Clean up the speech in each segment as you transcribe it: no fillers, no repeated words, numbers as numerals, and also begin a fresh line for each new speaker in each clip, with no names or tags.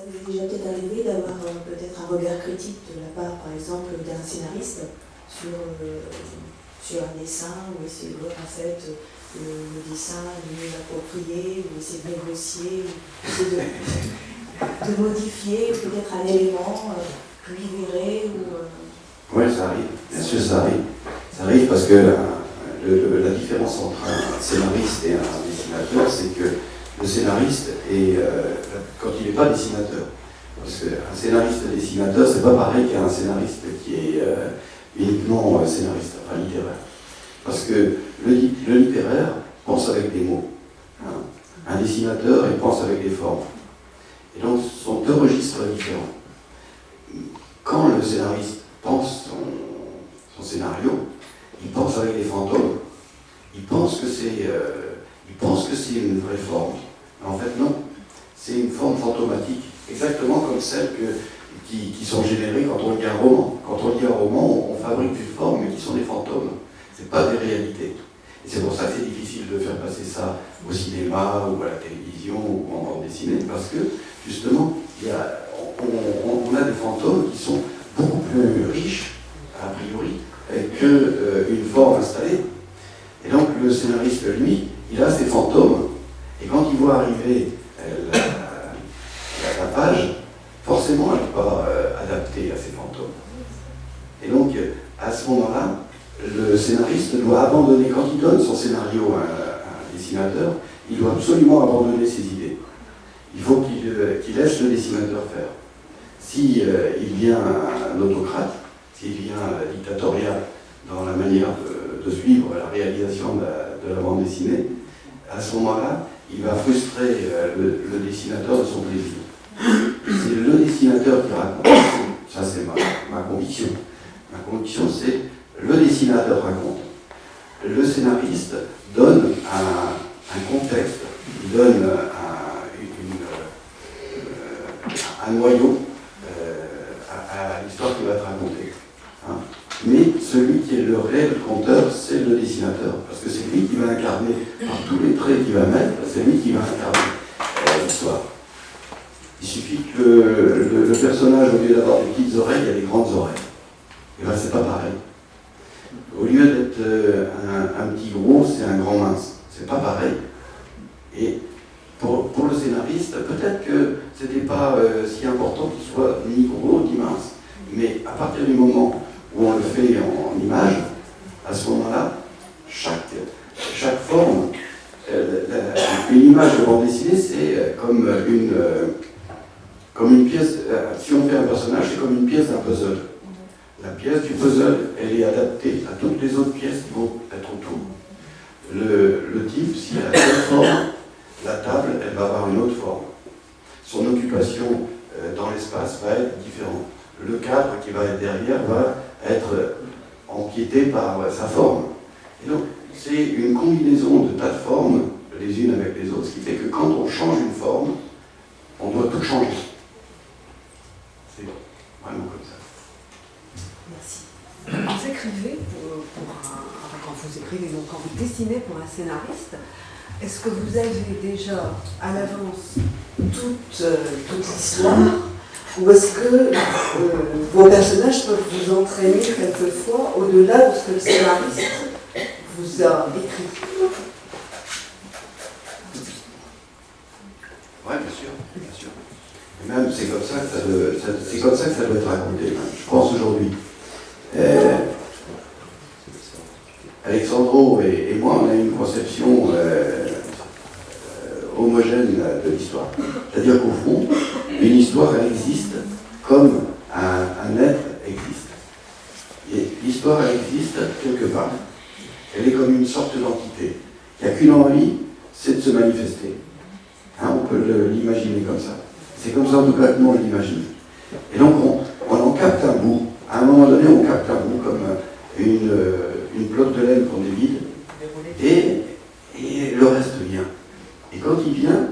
ça vous est déjà peut-être arrivé d'avoir peut-être un regard critique de la part, par exemple, d'un scénariste sur un dessin, ou essayer de voir en fait le dessin de mieux l'approprier, ou essayer de négocier, ou essayer de modifier peut-être un élément plus libéré ou...
Oui, ça arrive, bien sûr ça arrive. Ça arrive parce que la différence entre un scénariste et un dessinateur, c'est que le scénariste est, quand il n'est pas dessinateur, parce qu'un scénariste dessinateur, c'est pas pareil qu'un scénariste qui est uniquement scénariste, enfin littéraire. Parce que le littéraire pense avec des mots. Hein. Un dessinateur, il pense avec des formes. Et donc, ce sont deux registres différents. Quand le scénariste pense son scénario, il pense avec des fantômes. Il pense que c'est une vraie forme. En fait, non. C'est une forme fantomatique, exactement comme celles qui sont générées quand on lit un roman. Quand on lit un roman, on fabrique des formes, mais qui sont des fantômes. Ce n'est pas des réalités. Et c'est pour ça que c'est difficile de faire passer ça au cinéma, ou à la télévision, ou en bande dessinée, parce que, justement, on a des fantômes qui sont beaucoup plus riches, a priori, qu'une forme installée. Et donc, le scénariste, lui, il a ses fantômes, et quand il voit arriver la page, forcément, elle n'est pas adaptée à ces fantômes. Et donc, à ce moment-là, le scénariste doit abandonner, quand il donne son scénario à un dessinateur, il doit absolument abandonner ses idées. Il faut qu'il laisse le dessinateur faire. Si il vient un autocrate, s'il vient dictatorial dans la manière de suivre la réalisation de la bande dessinée, à ce moment-là, il va frustrer le dessinateur de son plaisir. C'est le dessinateur qui raconte. Ça, c'est ma conviction. Ma conviction, c'est le dessinateur raconte. Le scénariste donne un contexte, il donne un noyau à l'histoire qu'il va te raconter. Hein. Mais celui qui est le réel conteur, c'est le dessinateur. Parce que c'est lui qui va incarner, par tous les traits qu'il va mettre, c'est lui qui va incarner l'histoire. Il suffit que le personnage, au lieu d'avoir des petites oreilles, il a des grandes oreilles. Et bien, c'est pas pareil. Au lieu d'être un petit gros, c'est un grand mince. C'est pas pareil. Et pour le scénariste, peut-être que c'était pas si important qu'il soit ni gros ni mince. Mais à partir du moment où on le fait en image, à ce moment-là, chaque forme, une image de bande dessinée, c'est comme une pièce. Si on fait un personnage, c'est comme une pièce d'un puzzle. La pièce du puzzle, elle est adaptée à toutes les autres pièces qui vont être autour. Le type, s'il a telle forme, la table, elle va avoir une autre forme. Son occupation dans l'espace va être différente. Le cadre qui va être derrière va être empiété par sa forme. Et donc, c'est une combinaison de tas de formes, les unes avec les autres, ce qui fait que quand on change une forme, on doit tout changer. C'est vraiment comme ça.
Merci.
Vous écrivez, quand vous écrivez, donc quand vous dessinez pour un scénariste, est-ce que vous avez déjà à l'avance toute l'histoire, ou est-ce que vos personnages peuvent vous entraîner quelquefois au-delà de ce que le scénariste vous a écrit?
Oui, bien sûr, bien sûr. Et même, c'est comme ça que ça doit être raconté, je pense aujourd'hui. Alexandro et moi, on a une conception homogène de l'histoire. C'est-à-dire qu'au fond, une histoire, elle existe comme un être existe. Et l'histoire, elle existe quelque part. Elle est comme une sorte d'entité. Il n'y a qu'une envie, c'est de se manifester. Hein, on peut l'imaginer comme ça. C'est comme ça en tout cas que nous on l'imagine. Et donc on en capte un bout. À un moment donné, on capte un bout comme une bloc de laine qu'on évite, et le reste vient. Et quand il vient,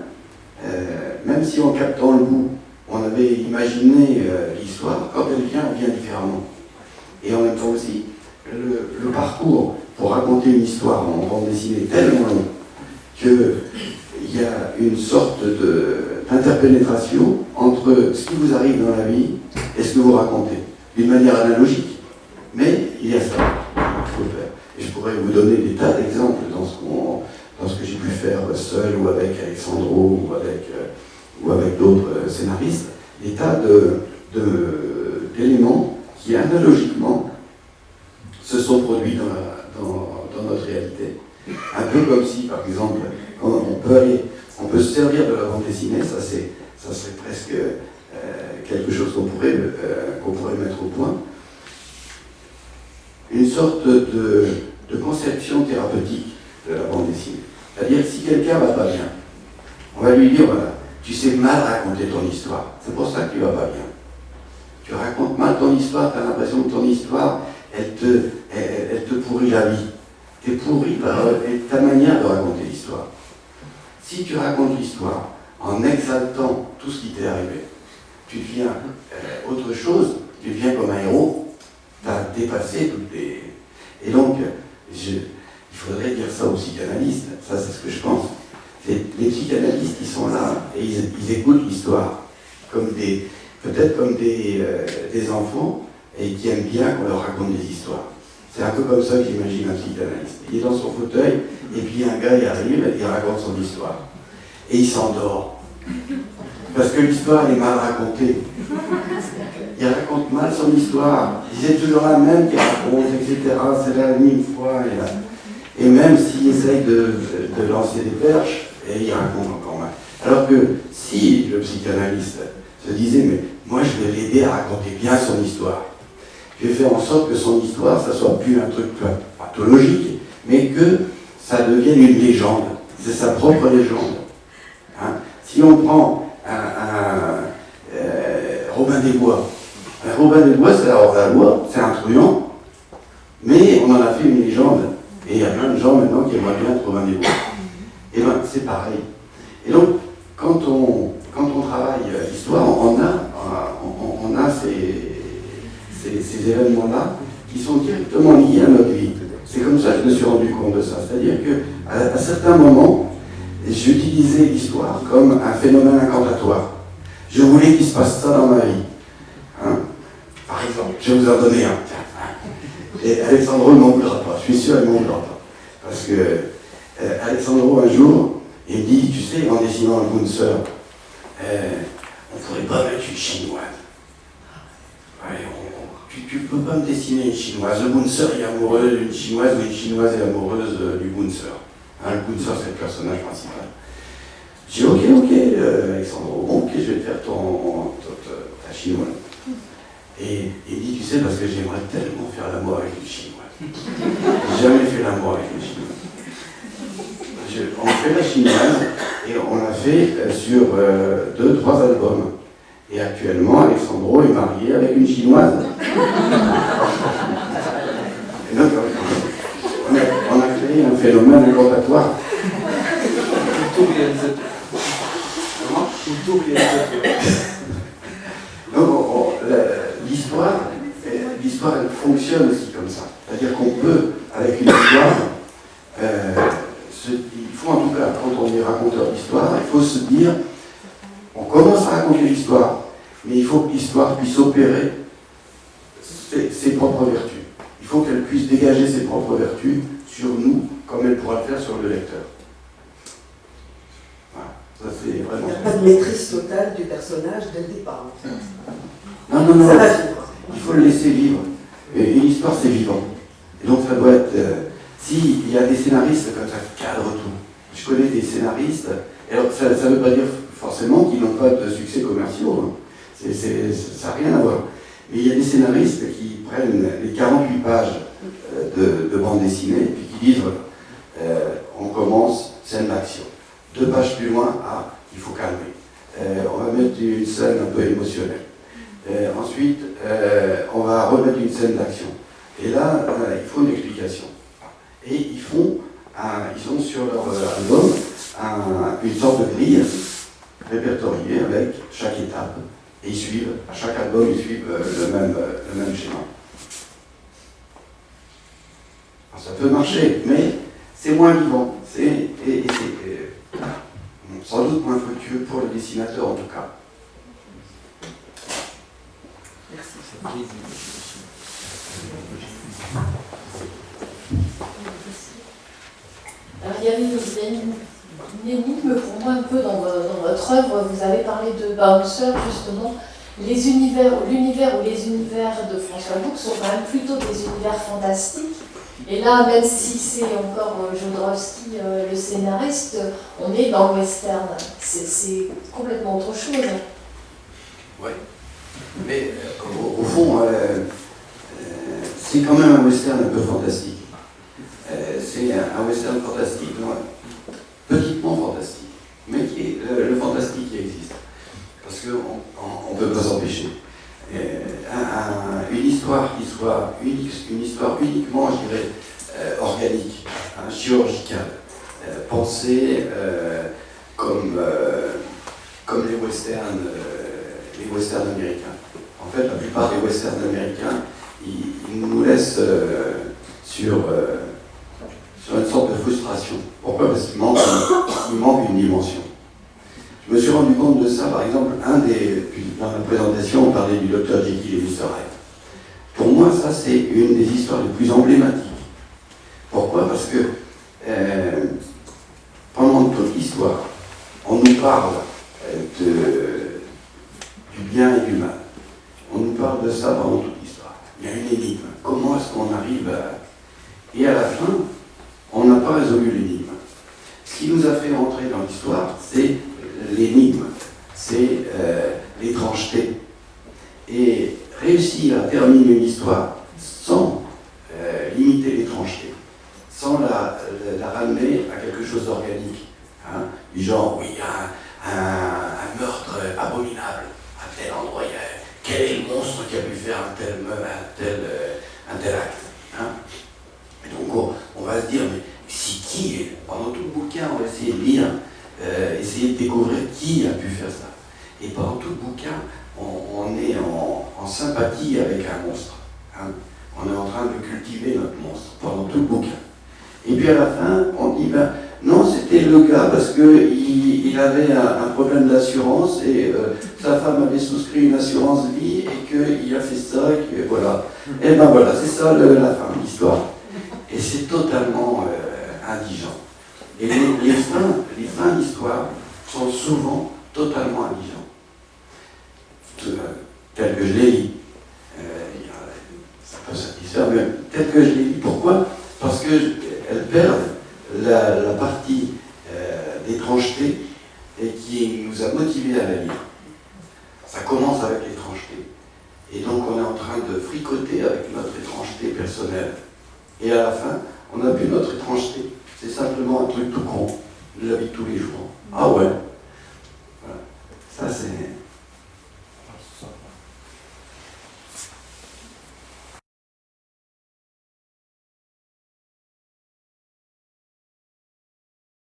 même si en captant le bout, on avait imaginé l'histoire, quand elle vient différemment. Et en même temps aussi, le parcours pour raconter une histoire en bande dessinée est tellement long qu'il il y a une sorte d'interpénétration entre ce qui vous arrive dans la vie et ce que vous racontez, d'une manière analogique. Mais il y a ça qu'il faut faire. Et je pourrais vous donner des tas d'exemples dans ce que j'ai pu faire seul ou avec Alexandro ou avec d'autres scénaristes, des tas d'éléments qui analogiquement se sont produits dans notre réalité. Un peu comme si, par exemple, on peut se servir de la bande dessinée, ça serait presque quelque chose qu'on pourrait mettre au point. Une sorte de conception thérapeutique de la bande dessinée. C'est-à-dire que si quelqu'un va pas bien, on va lui dire, voilà, tu sais mal raconter ton histoire, c'est pour ça que tu vas pas bien. Tu racontes mal ton histoire, tu as l'impression que ton histoire, elle te pourrit la vie. Tu es pourri par ta manière de raconter l'histoire. Si tu racontes l'histoire en exaltant tout ce qui t'est arrivé, tu deviens autre chose, tu deviens comme un héros, tu as dépassé toutes les... Et donc, il faudrait dire ça aux psychanalystes, ça c'est ce que je pense. Les psychanalystes, ils sont là et ils écoutent l'histoire, peut-être comme des enfants, et qui aiment bien qu'on leur raconte des histoires. C'est un peu comme ça que j'imagine un psychanalyste. Il est dans son fauteuil, et puis un gars il arrive, il raconte son histoire. Et il s'endort. Parce que l'histoire, elle est mal racontée. Il raconte mal son histoire. C'est toujours la même qu'il raconte, etc. C'est la même fois. Et même s'il essaye de lancer des perches, et il raconte encore mal. Alors que si le psychanalyste se disait, mais moi je vais l'aider à raconter bien son histoire, je vais faire en sorte que son histoire, ça soit plus un truc pathologique, mais que ça devienne une légende. C'est sa propre légende. Hein? Si on prend Robin des Bois, Robin des Bois, c'est la hors-la-loi, c'est un truand, mais on en a fait une légende. Et il y a plein de gens maintenant qui aimeraient bien être Robin des Bois. Et bien, c'est pareil. Et donc, quand on travaille l'histoire, on a ces événements-là qui sont directement liés à notre vie. C'est comme ça que je me suis rendu compte de ça. C'est-à-dire qu'à certains moments, j'utilisais l'histoire comme un phénomène incantatoire. Je voulais qu'il se passe ça dans ma vie. Hein? Par exemple, je vais vous en donner un. Et Alexandro ne m'en voudra pas. Je suis sûr qu'il ne m'en voudra pas. Parce que Alexandro, un jour, il me dit, tu sais, en dessinant le Bouncer, on ne pourrait pas mettre une chinoise. Ouais, tu ne peux pas me dessiner une chinoise. Le Bouncer est amoureux d'une chinoise ou une chinoise est amoureuse du Bouncer. Hein, le Bouncer, c'est le personnage principal. J'ai dit, ok, Alexandro, ok, je vais te faire ta chinoise. Et il dit, tu sais, parce que j'aimerais tellement faire l'amour avec une chinoise. J'ai jamais fait l'amour avec une chinoise. On fait la chinoise et on l'a fait sur 2-3 albums. Et actuellement, Alexandro est marié avec une chinoise. Et donc, on a créé un phénomène incantatoire. Donc, l'histoire, elle fonctionne aussi comme ça. C'est-à-dire qu'on peut, avec une histoire, il faut en tout cas, quand on est raconteur d'histoire, il faut se dire, on commence à raconter l'histoire, mais il faut que l'histoire puisse opérer ses propres vertus. Il faut qu'elle puisse dégager ses propres vertus sur nous, comme elle pourra le faire sur le lecteur. Voilà. Ça, c'est vraiment...
Il n'y a pas de maîtrise totale du personnage dès le départ, en fait.
Non.
Ça va vivre.
Il faut le laisser vivre. Et l'histoire, c'est vivant. Et donc, ça doit être... S'il y a des scénaristes comme ça qui cadrent tout. Je connais des scénaristes, alors ça ne veut pas dire forcément qu'ils n'ont pas de succès commerciaux. Hein. Ça n'a rien à voir. Mais il y a des scénaristes qui prennent les 48 pages de bande dessinée et puis qui disent on commence, scène d'action. 2 pages plus loin, il faut calmer. On va mettre une scène un peu émotionnelle. Ensuite, on va remettre une scène d'action. Et là, il faut une explication. Et ils ont sur leur album une sorte de grille répertoriée avec chaque étape. Et à chaque album, ils suivent le même schéma. Alors, ça peut marcher, mais c'est moins vivant. sans doute moins fructueux pour le dessinateur en tout cas.
Merci.
Alors, il y avait une énigme pour moi un peu dans votre œuvre. Vous avez parlé de Bouncer, justement. L'univers ou les univers de François Bouc sont quand même plutôt des univers fantastiques. Et là, même si c'est encore Jodorowsky le scénariste, on est dans le western. C'est complètement autre chose.
Oui. Mais au fond, c'est quand même un western un peu fantastique. C'est un western fantastique, petitement fantastique, mais qui est le fantastique qui existe. Parce qu'on ne peut pas s'empêcher. Une histoire qui soit unique, une histoire uniquement, je dirais, organique, chirurgicale, pensée comme les westerns américains. En fait, la plupart des westerns américains, ils nous laissent sur une sorte de frustration. Pourquoi? Parce qu'il manque une dimension. Je me suis rendu compte de ça, par exemple, dans la présentation, on parlait du Dr Jekyll et Mr Hyde. Pour moi, ça, c'est une des histoires les plus emblématiques. Pourquoi? Parce que pendant toute l'histoire, on nous parle du bien et du mal. On nous parle de ça pendant toute l'histoire. Il y a une énigme. Comment est-ce qu'on arrive à... Et à la fin, on n'a pas résolu l'énigme. Ce qui nous a fait rentrer dans l'histoire, c'est l'énigme, c'est l'étrangeté. Et réussir à terminer une histoire sans limiter l'étrangeté, sans la ramener à quelque chose d'organique, du genre, oui, un meurtre abominable à tel endroit, quel est le monstre qui a pu faire un tel acte, Et donc on va se dire, mais c'est qui, pendant tout le bouquin, on va essayer de lire, essayer de découvrir qui a pu faire ça. Et pendant tout le bouquin, on est en sympathie avec un monstre. On est en train de cultiver notre monstre pendant tout le bouquin. Et puis à la fin, on dit, ben non, c'était le gars parce qu'il avait un problème d'assurance et sa femme avait souscrit une assurance vie et qu'il a fait ça, et que voilà. Et ben voilà, c'est ça la fin de l'histoire. Et c'est totalement indigent. Et les fins d'histoire sont souvent totalement indigents. Tel que je l'ai dit. Ça peut satisfaire, mais tel que je l'ai dit. Pourquoi? Parce qu'elles perdent la partie d'étrangeté et qui nous a motivés à la lire. Ça commence avec l'étrangeté. Et donc on est en train de fricoter avec notre étrangeté personnelle. Et à la fin, on n'a plus notre étrangeté. C'est simplement un truc tout con de la vie de tous les jours. Ah ouais,